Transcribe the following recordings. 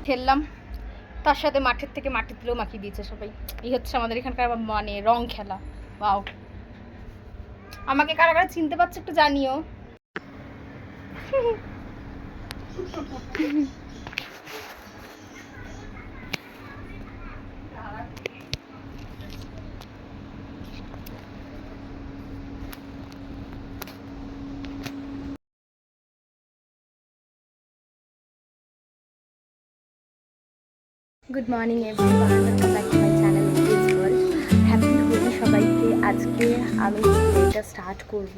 খেললাম, তার সাথে মাঠের থেকে মাটির তুলেও মাখিয়ে দিয়েছে সবাই। এই হচ্ছে আমাদের এখানকার মানে রং খেলা। বাও, আমাকে কারা কারা চিনতে পারছে একটু জানিও। Good morning everyone, welcome back to my channel is world. Happy Holi সবাইকে। আজকে আমি এটা স্টার্ট করব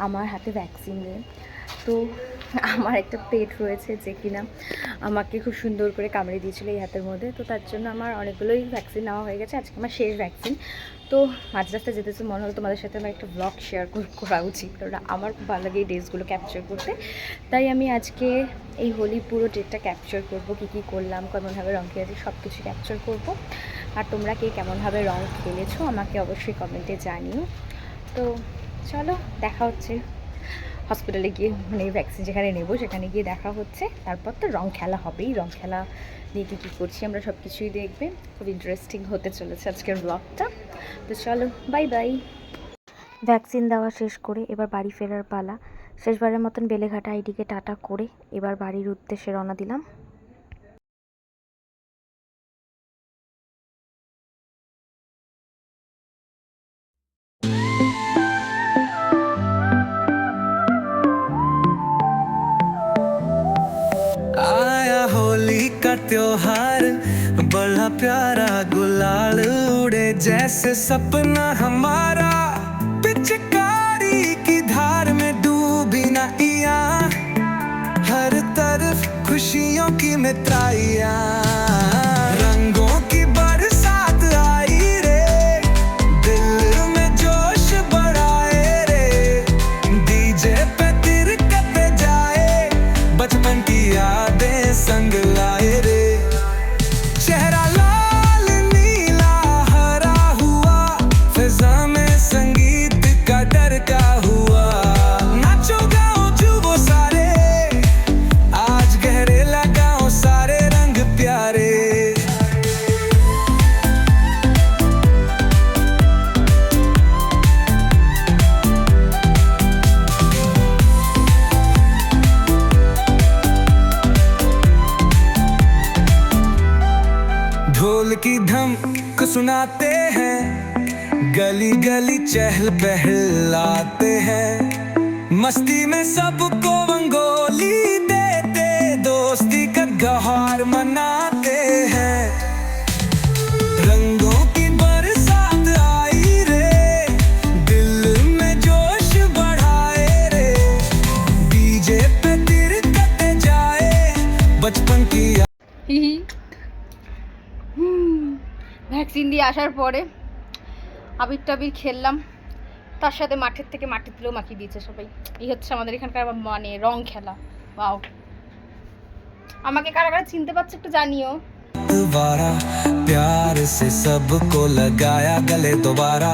আমার হাতে ভ্যাকসিন নিয়ে। তো আমার একটা পেট রয়েছে যে কিনা আমাকে খুব সুন্দর করে কামড়ে দিয়েছিলো এই হাতের মধ্যে। তো তার জন্য আমার অনেকগুলোই ভ্যাকসিন নেওয়া হয়ে গেছে, আজকে আমার শেষ ভ্যাকসিন। তো মাঝ রাস্তায় যেতেছে, মনে হলো তোমাদের সাথে আমার একটা ব্লগ শেয়ার করা উচিত, কারণ আমার খুব ভালো লাগে এই ডেজগুলো ক্যাপচার করতে। তাই আমি আজকে এই হোলি পুরো ডেটটা ক্যাপচার করব, কী কী করলাম, কেমনভাবে রং খেলেছি সব কিছু ক্যাপচার করব। আর তোমরা কে কেমনভাবে রং খেলেছো আমাকে অবশ্যই কমেন্টে জানিও। তো চলো, দেখা হচ্ছে হসপিটালে গিয়ে, মানে ভ্যাকসিন যেখানে নেব সেখানে গিয়ে দেখা হচ্ছে। তারপর তো রং খেলা হবেই, রং খেলা নিয়ে কী করছি আমরা সব কিছুই দেখবে। খুব ইন্টারেস্টিং হতে চলেছে আজকের ব্লগটা। তো চলো, বাই বাই। ভ্যাকসিন দেওয়া শেষ করে এবার বাড়ি ফেরার পালা। শেষবারের মতন বেলেঘাটা আইডিকে টাটা করে এবার বাড়ির উদ্দেশ্যে রওনা দিলাম। आया होली का त्योहार, बड़ा प्यारा गुलाल उड़े जैसे सपना हमारा। पिचकारी की धार में डूबी नैया, हर तरफ खुशियों की मिठाइयाँ। रंगों की बरसात आई रे, दिल में जोश बढ़ाए रे। डीजे पे तिरकते जाए, बचपन की यादें संग लाए रे। चेहरा लाल नीला हरा हुआ, फिजा में संगीत का डरका हुआ। नाचो गाओ जुबो सारे, आज गहरे लगाओ सारे रंग प्यारे। ढोल की धमक सुनाते हैं, गली गली चहल पहल आते हैं। मस्ती में सबको रंगोली देते, दोस्ती का त्योहार मनाते हैं। रंगों की बरसात आई रे, दिल में जोश बढ़ाए रे। डीजे पे तिरकते जाए, बचपन की ভ্যাকসিন দিয়ে আসার পরে আবির টাবির খেললাম, তার সাথে মাঠের থেকে মাটির তুলেও মাখিয়ে দিয়েছে সবাই। এই হচ্ছে আমাদের এখানকার মানে রং খেলা। বাও, আমাকে কারা কারা চিনতে পারছে একটু জানিও। दोबारा प्यार से सबको लगाया गले दोबारा,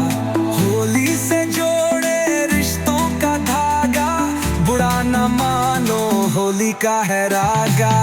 होली से जोड़े रिश्तों का धागा। बुरा न मानो, होली का है रागा।